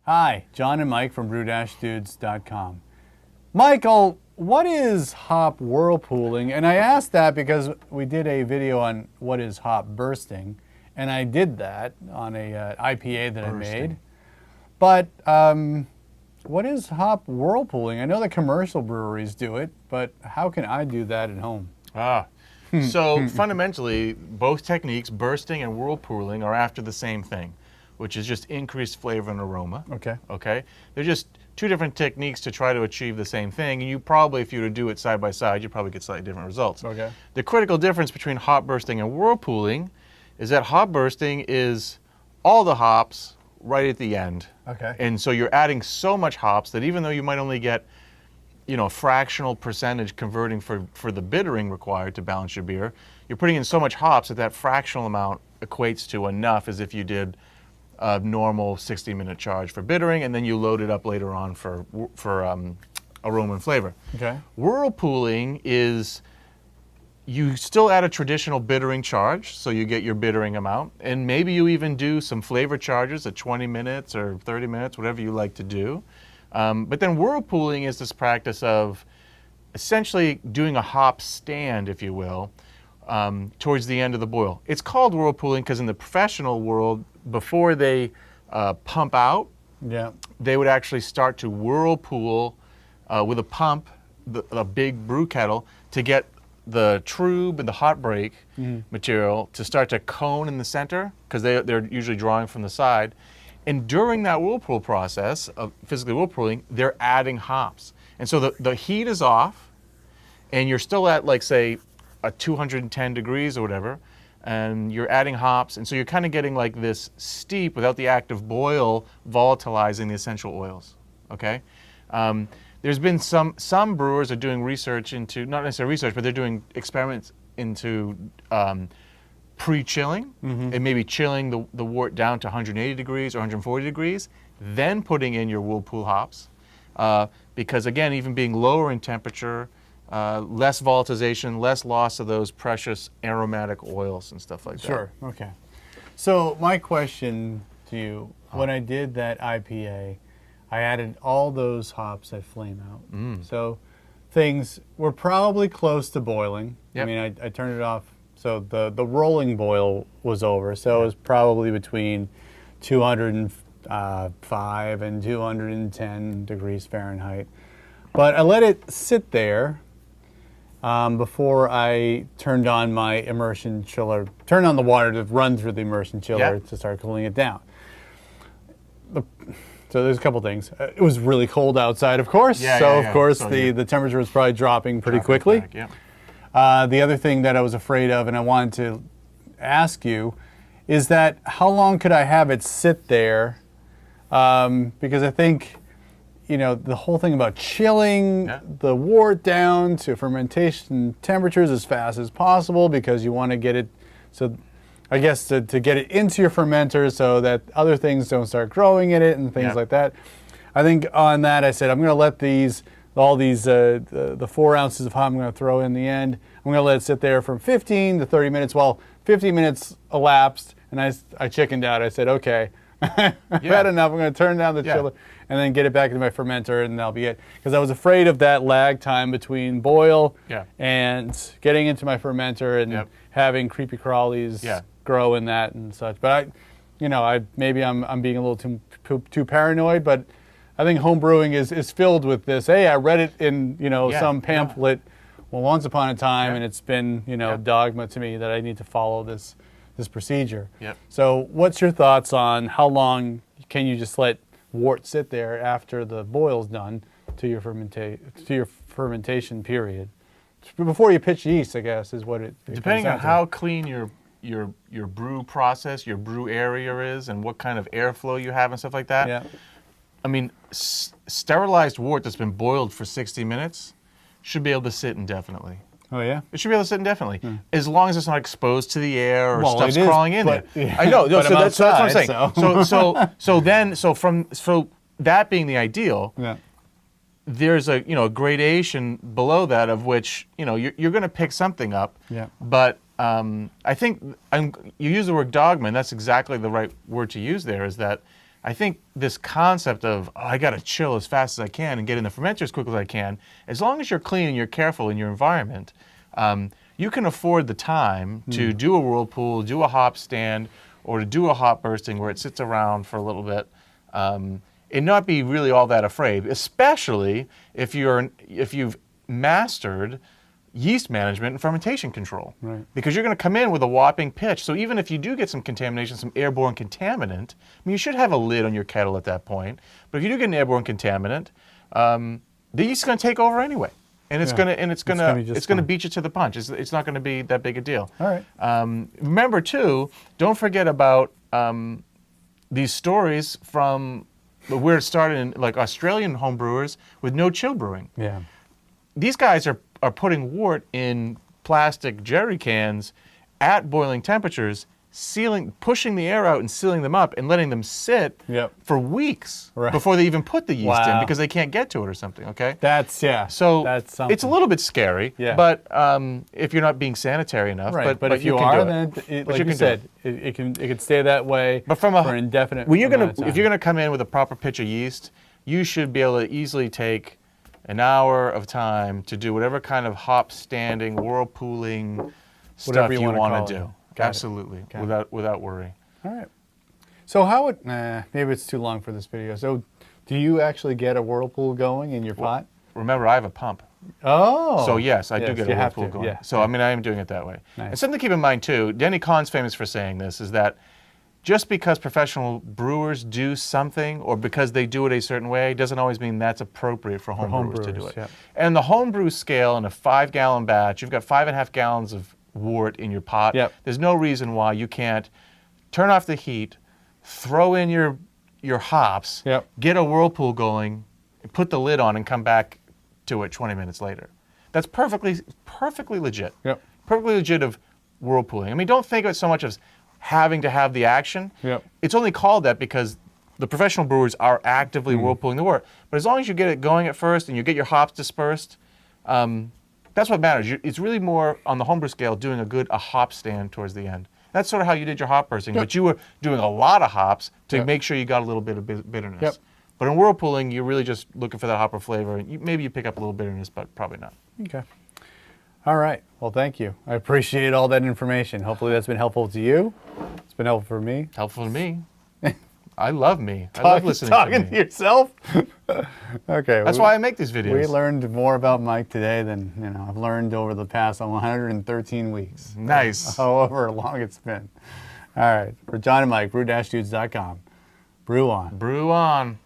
Hi, John and Mike from brew-dudes.com. Michael, what is hop whirlpooling? And I asked that because we did a video on what is hop bursting, and I did that on a IPA that I made. But what is hop whirlpooling? I know the commercial breweries do it, but how can I do that at home? So fundamentally, both techniques, bursting and whirlpooling, are after the same thing, which is just increased flavor and aroma. Okay. They're just two different techniques to try to achieve the same thing, and you probably, if you were to do it side by side, you'd probably get slightly different results. Okay. The critical difference between hop bursting and whirlpooling is that hop bursting is all the hops right at the end. Okay. And so you're adding so much hops that even though you might only get, a fractional percentage converting for the bittering required to balance your beer, you're putting in so much hops that that fractional amount equates to enough as if you did a normal 60-minute charge for bittering, and then you load it up later on for aroma and flavor. Okay. Whirlpooling is you still add a traditional bittering charge, so you get your bittering amount, and maybe you even do some flavor charges at 20 minutes or 30 minutes, whatever you like to do. But then whirlpooling is this practice of essentially doing a hop stand, if you will, towards the end of the boil. It's called whirlpooling because in the professional world, before they pump out, they would actually start to whirlpool with a pump, a big brew kettle, to get the trube and the hot break material to start to cone in the center, because they're usually drawing from the side. And during that whirlpool process of physically whirlpooling, they're adding hops. And so the heat is off, and you're still at, like, say, a 210 degrees or whatever, and you're adding hops, and so you're kind of getting like this steep without the active boil volatilizing the essential oils, okay? There's been some brewers are doing research into, not necessarily research, but they're doing experiments into pre-chilling, and maybe chilling the wort down to 180 degrees or 140 degrees, then putting in your whirlpool hops, because again, even being lower in temperature, less volatilization, less loss of those precious aromatic oils and stuff like that. Sure, okay. So my question to you, when I did that IPA, I added all those hops at flame out. So things were probably close to boiling. Yep. I mean, I turned it off, so the rolling boil was over, so it was probably between 205 and 210 degrees Fahrenheit. But I let it sit there before I turned on my immersion chiller, turned on the water to run through the immersion chiller to start cooling it down. So there's a couple things. It was really cold outside, of course. Of course, the temperature was probably dropping pretty quickly. The other thing that I was afraid of, and I wanted to ask you, is that how long could I have it sit there? Because I think, the whole thing about chilling the wort down to fermentation temperatures as fast as possible, because you want to get it, so I guess to get it into your fermenter so that other things don't start growing in it and things like that. I think on that I said, I'm going to let all these, the 4 ounces of hop I'm going to throw in the end, I'm going to let it sit there from 15 to 30 minutes. Well, 50 minutes elapsed, and I chickened out. I said, okay, I've had enough. I'm going to turn down the chiller and then get it back into my fermenter, and that'll be it. Because I was afraid of that lag time between boil and getting into my fermenter and having creepy crawlies grow in that and such. But maybe I'm being a little too paranoid, but I think home brewing is filled with this. Hey, I read it in some pamphlet once upon a time, and it's been dogma to me that I need to follow this procedure. So what's your thoughts on how long can you just let wort sit there after the boil's done to your fermentation period? Before you pitch yeast, I guess, is what it depending on how clean your brew process, your brew area is, and what kind of airflow you have and stuff like that. I mean, sterilized wort that's been boiled for 60 minutes should be able to sit indefinitely. Oh, yeah? It should be able to sit indefinitely, as long as it's not exposed to the air or stuff's crawling in there. I know. But so that's what I'm saying. So. So that being the ideal, there's a gradation below that of which you're going to pick something up. But I think you use the word dogma, and that's exactly the right word to use there. Is that I think this concept of, oh, I got to chill as fast as I can and get in the fermenter as quick as I can, as long as you're clean and you're careful in your environment, you can afford the time to do a whirlpool, do a hop stand, or to do a hop bursting where it sits around for a little bit, and not be really all that afraid, especially if you've mastered yeast management and fermentation control. Right. Because you're going to come in with a whopping pitch. So even if you do get some contamination, some airborne contaminant, I mean, you should have a lid on your kettle at that point. But if you do get an airborne contaminant, the yeast is going to take over anyway, and it's going to beat you to the punch. It's not going to be that big a deal. All right. Remember too, don't forget about these stories from where it started in like Australian home brewers with no chill brewing. Yeah. These guys are putting wort in plastic jerry cans at boiling temperatures, pushing the air out and sealing them up and letting them sit for weeks before they even put the yeast in because they can't get to it or something, okay? That's something. It's a little bit scary, but if you're not being sanitary enough. Right, but if you are, then, like you said, it can stay that way for indefinite amount of time. If you're going to come in with a proper pitch of yeast, you should be able to easily take an hour of time to do whatever kind of hop standing, whirlpooling stuff you want to do. Absolutely, without worry. All right. So how would, maybe it's too long for this video. So do you actually get a whirlpool going in your pot? Remember, I have a pump. Oh. So yes, I do get a whirlpool going. Yeah. So I mean, I am doing it that way. Nice. And something to keep in mind too, Denny Kahn's famous for saying this, is that just because professional brewers do something or because they do it a certain way doesn't always mean that's appropriate for home brewers to do it. Yeah. And the home brew scale in a 5-gallon batch, you've got 5.5 gallons of wort in your pot. Yep. There's no reason why you can't turn off the heat, throw in your hops, get a whirlpool going, put the lid on and come back to it 20 minutes later. That's perfectly legit. Yep. Perfectly legit of whirlpooling. I mean, don't think of it so much as having to have the action. Yep. It's only called that because the professional brewers are actively whirlpooling the wort. But as long as you get it going at first and you get your hops dispersed, that's what matters. It's really more on the homebrew scale doing a hop stand towards the end. That's sort of how you did your hop bursting, but you were doing a lot of hops to make sure you got a little bit of bitterness. Yep. But in whirlpooling, you're really just looking for that hopper flavor. Maybe you pick up a little bitterness, but probably not. Okay. All right. Well, thank you. I appreciate all that information. Hopefully that's been helpful to you. It's been helpful for me. Helpful to me. I love me. I love listening to me. Talking to yourself? Okay. That's why I make these videos. We learned more about Mike today than I've learned over the past 113 weeks. Nice. However long it's been. All right. For John and Mike, brew-dudes.com. Brew on. Brew on.